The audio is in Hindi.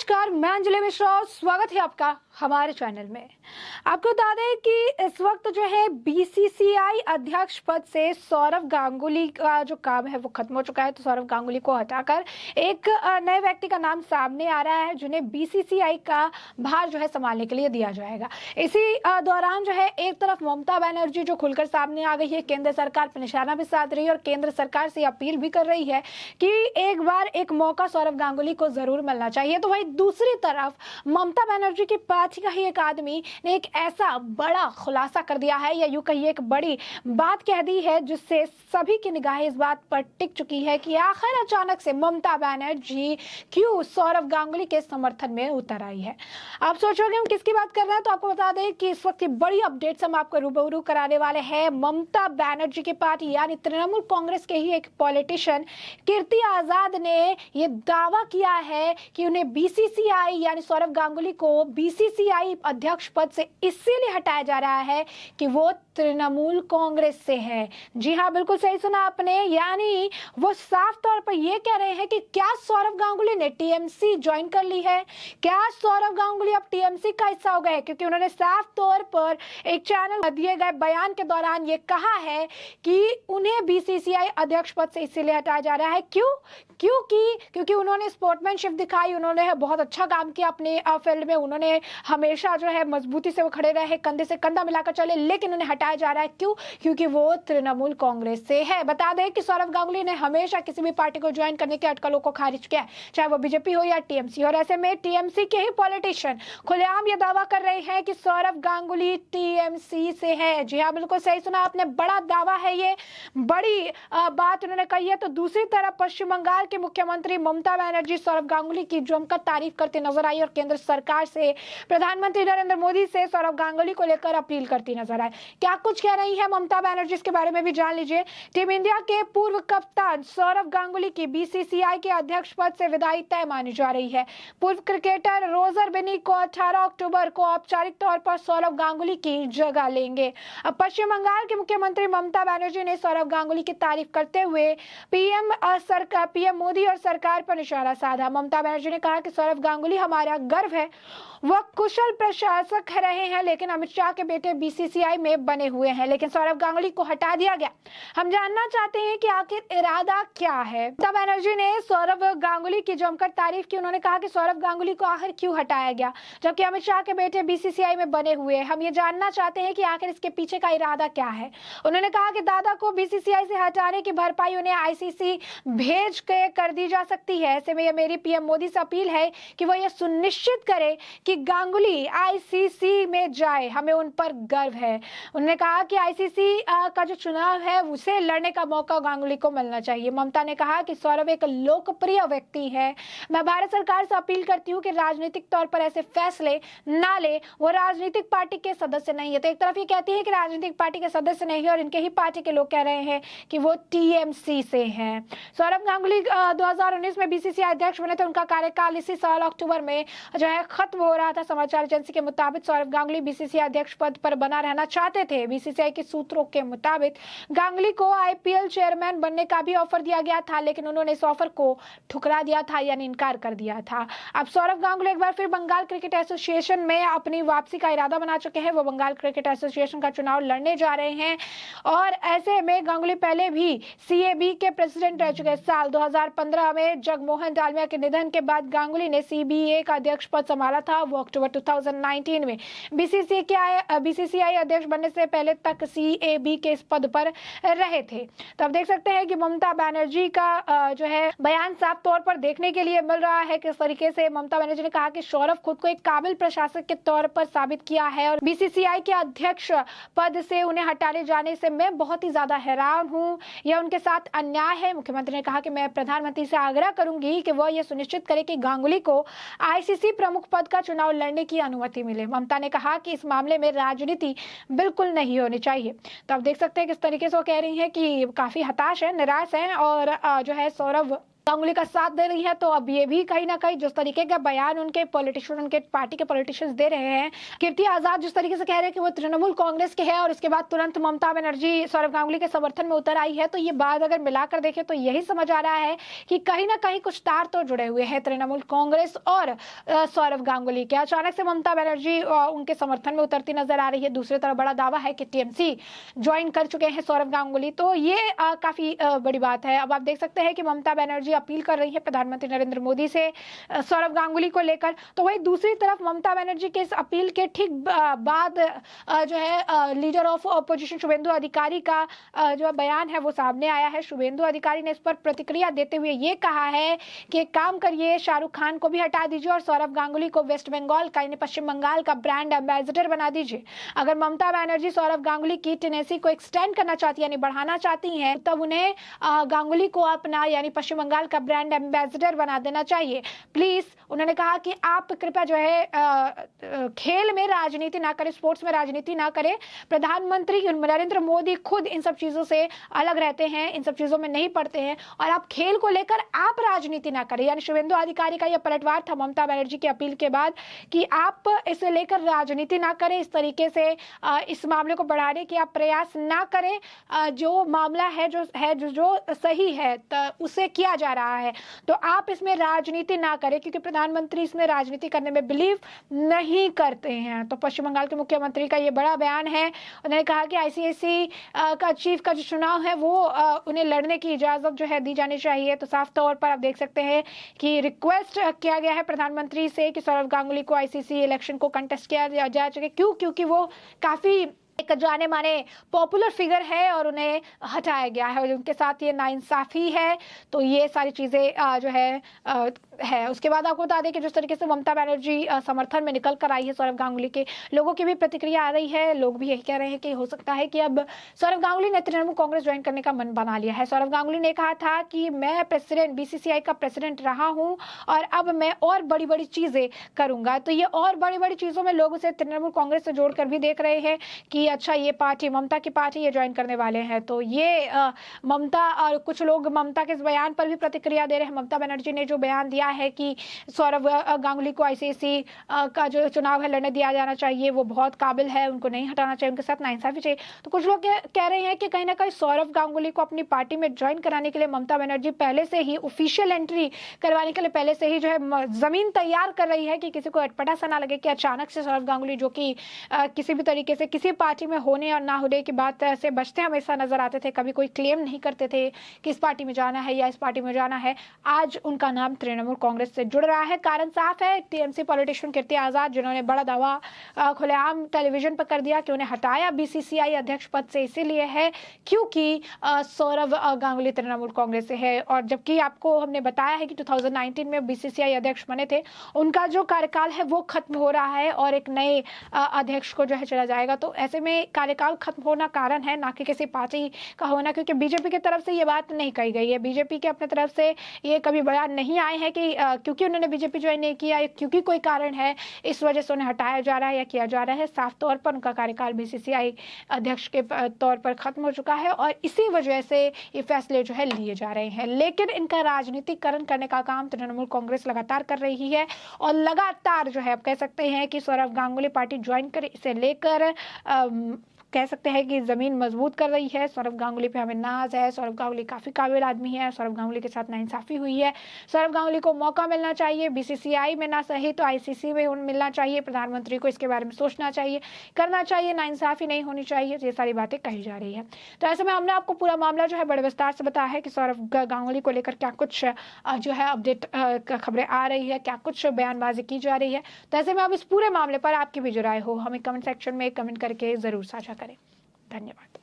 नमस्कार, मैं अंजलि मिश्रा और स्वागत है आपका हमारे चैनल में। आपको बता दें कि इस वक्त जो है बीसीसीआई अध्यक्ष पद से सौरव गांगुली का जो काम है वो खत्म हो चुका है। तो सौरव गांगुली को हटाकर एक नए व्यक्ति का नाम सामने आ रहा है जिन्हें बीसीसीआई का भार जो है संभालने के लिए दिया जाएगा। इसी दौरान जो है एक तरफ ममता बनर्जी जो खुलकर सामने आ गई है, केंद्र सरकार पर निशाना भी साध रही है और केंद्र सरकार से अपील भी कर रही है कि एक बार एक मौका सौरव गांगुली को जरूर मिलना चाहिए। तो वही दूसरी तरफ ममता बनर्जी के पार्टी का ही एक आदमी ने एक ऐसा बड़ा खुलासा कर दिया है, या यूं कहिए एक बड़ी बात कह दी है, जिससे सभी की निगाहें इस बात पर टिक चुकी है कि आखिर अचानक से ममता बनर्जी क्यों सौरव गांगुली के समर्थन में उतर आई है। आप सोचोगे हम किसकी बात कर रहे हैं, तो आपको बता दें कि इस वक्त की बड़ी अपडेट्स हम आपको रूबरू कराने वाले हैं। ममता बनर्जी की पार्टी यानी तृणमूल कांग्रेस के ही एक पॉलिटिशियन कीर्ति आजाद ने ये दावा किया है कि उन्हें बीसीसीआई यानी सौरव गांगुली को बीसीसीआई अध्यक्ष पद से इसीलिए हटाया जा रहा है कि वो तृणमूल कांग्रेस से है। जी हाँ, बिल्कुल सही सुना आपने, यानी वो साफ तौर पर ये कह रहे हैं कि क्या सौरव गांगुली ने टीएमसी ज्वाइन कर ली है, क्या सौरव गांगुली अब टीएमसी का हिस्सा हो गए, क्योंकि उन्होंने साफ तौर पर एक चैनल में दिए गए बयान के दौरान ये कहा है कि उन्हें बीसीसीआई अध्यक्ष पद से इसीलिए हटाया जा रहा है। क्योंकि उन्होंने स्पोर्ट्समैनशिप दिखाई, उन्होंने बहुत अच्छा काम किया अपने फील्ड में, उन्होंने हमेशा जो है मजबूती से वो खड़े रहे, कंधे से कंधा मिलाकर चले, लेकिन उन्हें हटाया जा रहा है। क्यों? क्योंकि वो तृणमूल कांग्रेस से है। बता दें कि सौरव गांगुली ने हमेशा किसी भी पार्टी को ज्वाइन करने की अटकलों को खारिज किया है, चाहे वो बीजेपी हो या टीएमसी। और ऐसे में टीएमसी के ही पॉलिटिशियन खुलेआम ये दावा कर रहे हैं कि सौरव गांगुली टीएमसी से है। जी हाँ, बिल्कुल सही सुना आपने, बड़ा दावा है, ये बड़ी बात उन्होंने कही है। तो दूसरी तरफ पश्चिम बंगाल के मुख्यमंत्री ममता बनर्जी सौरव गांगुली की जमकर तारीफ करती नजर आई और केंद्र सरकार से, प्रधानमंत्री नरेंद्र मोदी से सौरव गांगुली को लेकर अपील करती नजर आई। क्या कुछ कह रही है ममता बनर्जी, इसके बारे में भी जान लीजिए। टीम इंडिया के पूर्व कप्तान सौरव गांगुली की बीसीसीआई के अध्यक्ष पद से विदाई तय मानी जा रही है। पूर्व क्रिकेटर रोजर बिनी को 18 अक्टूबर को औपचारिक तौर पर सौरव गांगुली की जगह लेंगे। अब पश्चिम बंगाल के मुख्यमंत्री ममता बनर्जी ने सौरव गांगुली की तारीफ करते हुए पीएम मोदी और सरकार पर निशाना साधा। ममता बनर्जी ने कहा कि सौरव गांगुली हमारा गर्व है, वह कुशल प्रशासक रहे हैं, लेकिन अमित शाह के बेटे बीसीसीआई में बने हुए हैं, लेकिन सौरव गांगुली को हटा दिया गया। हम जानना चाहते हैं कि आखिर इरादा क्या है। ममता बनर्जी ने सौरव गांगुली की जमकर तारीफ की। उन्होंने कहा कि सौरव गांगुली को आखिर क्यों हटाया गया जबकि अमित शाह के बेटे बीसीसीआई में बने हुए हैं। हम ये जानना चाहते हैं कि आखिर इसके पीछे का इरादा क्या है। उन्होंने कहा कि दादा को बीसीसीआई से हटाने की भरपाई उन्हें आईसीसी भेज के कर दी जा सकती है। ऐसे में यह मेरी पीएम मोदी से अपील है कि वो ये सुनिश्चित करे कि गांगुली आईसीसी में जाए, हमें उन पर गर्व है। उन्होंने कहा कि आईसीसी का जो चुनाव है उसे लड़ने का मौका गांगुली को मिलना चाहिए। ममता ने कहा कि सौरव एक लोकप्रिय व्यक्ति है। मैं भारत सरकार से अपील करती हूँ कि राजनीतिक तौर पर ऐसे फैसले ना ले, वो राजनीतिक पार्टी के सदस्य नहीं है। तो एक तरफ ये कहती है कि राजनीतिक पार्टी के सदस्य नहीं है और इनके ही पार्टी के लोग कह रहे हैं कि वो टीएमसी से हैं। सौरव गांगुली 2019 में बीसीसीआई अध्यक्ष बने थे। उनका कार्यकाल इसी साल अक्टूबर में जो है खत्म हो रहा था। समाचार एजेंसी के मुताबिक सौरव गांगुली बीसीसीआई अध्यक्ष पद पर बना रहना चाहते थे। बीसीसीआई के सूत्रों के मुताबिक गांगुली को आईपीएल चेयरमैन बनने का भी ऑफर दिया गया था, लेकिन उन्होंने इस ऑफर को ठुकरा दिया था, यानी इनकार कर दिया था। अब सौरव गांगुली एक बार फिर बंगाल क्रिकेट एसोसिएशन में अपनी वापसी का इरादा बना चुके हैं। वो बंगाल क्रिकेट एसोसिएशन का चुनाव लड़ने जा रहे हैं और ऐसे में गांगुली पहले भी सीएबी के प्रेसिडेंट रह चुके हैं। साल 2015 में जगमोहन डालमिया के निधन के बाद गांगुली ने सीबीए का अध्यक्ष पद संभाला था। वो अक्टूबर 2019 में बीसीसीआई अध्यक्ष बनने से पहले तक सीएबी के इस पद पर रहे थे। तो अब देख सकते हैं कि ममता बनर्जी का जो है बयान साफ तौर पर देखने के लिए मिल रहा है। किस तरीके से ममता बनर्जी ने कहा कि सौरव खुद को एक काबिल प्रशासक के तौर पर साबित किया है और बीसीसीआई के अध्यक्ष पद से उन्हें हटाने जाने से मैं बहुत ही ज्यादा हैरान हूँ, यह उनके साथ अन्याय है। मुख्यमंत्री ने कहा कि मैं प्रधानमंत्री से आग्रह करूंगी कि वह यह सुनिश्चित करे कि गांगुली को आईसीसी प्रमुख पद का चुनाव लड़ने की अनुमति मिले। ममता ने कहा कि इस मामले में राजनीति बिल्कुल नहीं होनी चाहिए। तो आप देख सकते हैं किस तरीके से वो कह रही हैं कि काफी हताश है, निराश है और जो है सौरव गांगुली का साथ दे रही है। तो अब ये भी कहीं ना कहीं जिस तरीके का बयान उनके पॉलिटिशियन, उनके पार्टी के पॉलिटिशियंस दे रहे हैं, कीर्ति आजाद जिस तरीके से कह रहे हैं कि वो तृणमूल कांग्रेस के हैं और इसके बाद तुरंत ममता बनर्जी सौरव गांगुली के समर्थन में उतर आई है, तो ये बात अगर मिलाकर देखें तो यही समझ आ रहा है कि कहीं ना कहीं कुछ तार तो जुड़े हुए हैं तृणमूल कांग्रेस और सौरव गांगुली के। अचानक से ममता बनर्जी उनके समर्थन में उतरती नजर आ रही है। दूसरी तरफ बड़ा दावा है कि टीएमसी ज्वाइन कर चुके हैं सौरव गांगुली, तो ये काफी बड़ी बात है। अब आप देख सकते हैं कि ममता बनर्जी अपील कर रही है प्रधानमंत्री नरेंद्र मोदी से सौरव गांगुली को लेकर। तो वही दूसरी तरफ ममता बनर्जी के इस अपील के ठीक बाद जो है लीडर ऑफ ऑपोजिशन शुभेंदु अधिकारी का जो बयान है वो सामने आया है। शुभेंदु अधिकारी ने इस पर प्रतिक्रिया देते हुए ये कहा है कि एक काम करिए, शाहरुख खान को भी हटा दीजिए और सौरव गांगुली को वेस्ट बंगाल का, यानी पश्चिम बंगाल का ब्रांड एम्बेसडर बना दीजिए। अगर ममता बनर्जी सौरव गांगुली की टेनेसी को एक्सटेंड करना चाहती है, यानी बढ़ाना चाहती हैं, तब उन्हें गांगुली को अपना, यानी पश्चिम बंगाल का ब्रांड एम्बेसडर बना देना चाहिए प्लीज। उन्होंने कहा कि आप कृपया जो है खेल में राजनीति ना करें, स्पोर्ट्स में राजनीति ना करें। प्रधानमंत्री नरेंद्र मोदी खुद इन सब चीजों से अलग रहते हैं, इन सब चीजों में नहीं पड़ते हैं, और आप खेल को लेकर आप राजनीति ना करें। यानी शुभेंदु अधिकारी का यह पलटवार था ममता बनर्जी की अपील के बाद कि आप इसे लेकर राजनीति ना करें, इस तरीके से इस मामले को बढ़ाने की आप प्रयास ना करें। जो मामला है जो सही है उसे किया जा रहा है, तो आप इसमें राजनीति ना करें, क्योंकि प्रधानमंत्री इसमें राजनीति करने में बिलीव नहीं करते हैं। तो पश्चिम बंगाल के मुख्यमंत्री का ये बड़ा बयान है। उन्होंने कहा कि आईसीएसई का चीफ का जो चुनाव है वो उन्हें लड़ने की इजाजत जो है दी जानी चाहिए। तो साफ तौर पर आप देख सकते हैं कि रिक्वेस्ट किया गया है प्रधानमंत्री से कि सौरव गांगुली को आईसीसी इलेक्शन को कंटेस्ट किया जा सके। क्यों? क्योंकि वो काफी एक जाने माने पॉपुलर फिगर है और उन्हें हटाया गया है और उनके साथ ये नाइंसाफी है। तो ये सारी चीजें जो है। उसके बाद आपको बता दें कि जिस तरीके से ममता बनर्जी समर्थन में निकल कर आई है सौरव गांगुली के, लोगों की भी प्रतिक्रिया आ रही है। लोग भी यही कह रहे हैं कि हो सकता है कि अब सौरव गांगुली ने तृणमूल कांग्रेस ज्वाइन करने का मन बना लिया है। सौरव गांगुली ने कहा था कि मैं प्रेसिडेंट, बीसीसीआई का प्रेसिडेंट रहा हूं और अब मैं और बड़ी बड़ी चीजें करूंगा। तो ये और बड़ी बड़ी चीजों में लोग उसे तृणमूल कांग्रेस से जोड़कर भी देख रहे हैं कि अच्छा ये पार्टी, ममता की पार्टी, ये ज्वाइन करने वाले हैं। तो ये ममता और कुछ लोग ममता के इस बयान पर भी प्रतिक्रिया दे रहे हैं। ममता बनर्जी ने जो बयान दिया है कि सौरव गांगुली को आईसीसी का जो चुनाव है लड़ने दिया जाना चाहिए, वो बहुत काबिल है, उनको नहीं हटाना चाहिए, उनके साथ नाइंसाफी चाहिए। तो कुछ लोग कह रहे हैं कि कहीं ना कहीं सौरव गांगुली को अपनी पार्टी में ज्वाइन कराने के लिए ममता बनर्जी पहले से ही ऑफिशियल एंट्री करवाने के लिए पहले से ही जो है जमीन तैयार कर रही है कि किसी को अटपटा सा ना लगे कि अचानक से सौरव गांगुली, जो कि किसी भी तरीके से किसी पार्टी में होने और ना होने की बात से बचते हमेशा नजर आते थे, कभी कोई क्लेम नहीं करते थे कि इस पार्टी में जाना है या इस पार्टी में जाना है, आज उनका नाम तृणमूल कांग्रेस से जुड़ रहा है। कारण साफ है, टीएमसी पॉलिटिशियन कीर्ति आजाद, जिन्होंने बड़ा दावा खुलेआम टेलीविजन पर कर दिया कि उन्हें हटाया बीसीसीआई अध्यक्ष पद से इसीलिए है क्योंकि सौरव गांगुली तृणमूल कांग्रेस से है। और जबकि आपको हमने बताया है कि 2019 में बीसीसीआई अध्यक्ष बने थे, उनका जो कार्यकाल है वो खत्म हो रहा है और एक नए अध्यक्ष को जो है चला जाएगा। तो ऐसे में कार्यकाल खत्म होना कारण है, ना कि किसी पार्टी का होना, क्योंकि बीजेपी की तरफ से ये बात नहीं कही गई है। बीजेपी के अपने तरफ से ये कभी बयान नहीं आए हैं कि क्योंकि उन्होंने बीजेपी ज्वाइन नहीं किया, क्योंकि कोई कारण है इस वजह से उन्हें हटाया जा रहा है या किया जा रहा है। साफ तौर पर उनका कार्यकाल बीसीसीआई अध्यक्ष के तौर पर खत्म हो चुका है और इसी वजह से ये फैसले जो है लिए जा रहे हैं। लेकिन इनका राजनीतिकरण करने का काम तृणमूल कांग्रेस लगातार कर रही है और लगातार जो है आप कह सकते हैं कि सौरव गांगुली पार्टी ज्वाइन करे, इसे लेकर कह सकते हैं कि जमीन मजबूत कर रही है। सौरव गांगुली पे हमें नाज है, सौरव गांगुली काफी काबिल आदमी है, सौरव गांगुली के साथ नाइंसाफी हुई है, सौरव गांगुली को मौका मिलना चाहिए, बीसीसीआई में ना सही तो आईसीसी में मिलना चाहिए, प्रधानमंत्री को इसके बारे में सोचना चाहिए, करना चाहिए, नाइंसाफी नहीं होनी चाहिए। ये सारी बातें कही जा रही है। तो ऐसे में हमने आपको पूरा मामला जो है बड़े विस्तार से बताया है कि सौरव गांगुली को लेकर क्या कुछ जो है अपडेट खबरें आ रही है, क्या कुछ बयानबाजी की जा रही है। तो ऐसे में अब इस पूरे मामले पर आपकी भी जो राय हो हमें कमेंट सेक्शन में कमेंट करके जरूर साझा करें। धन्यवाद।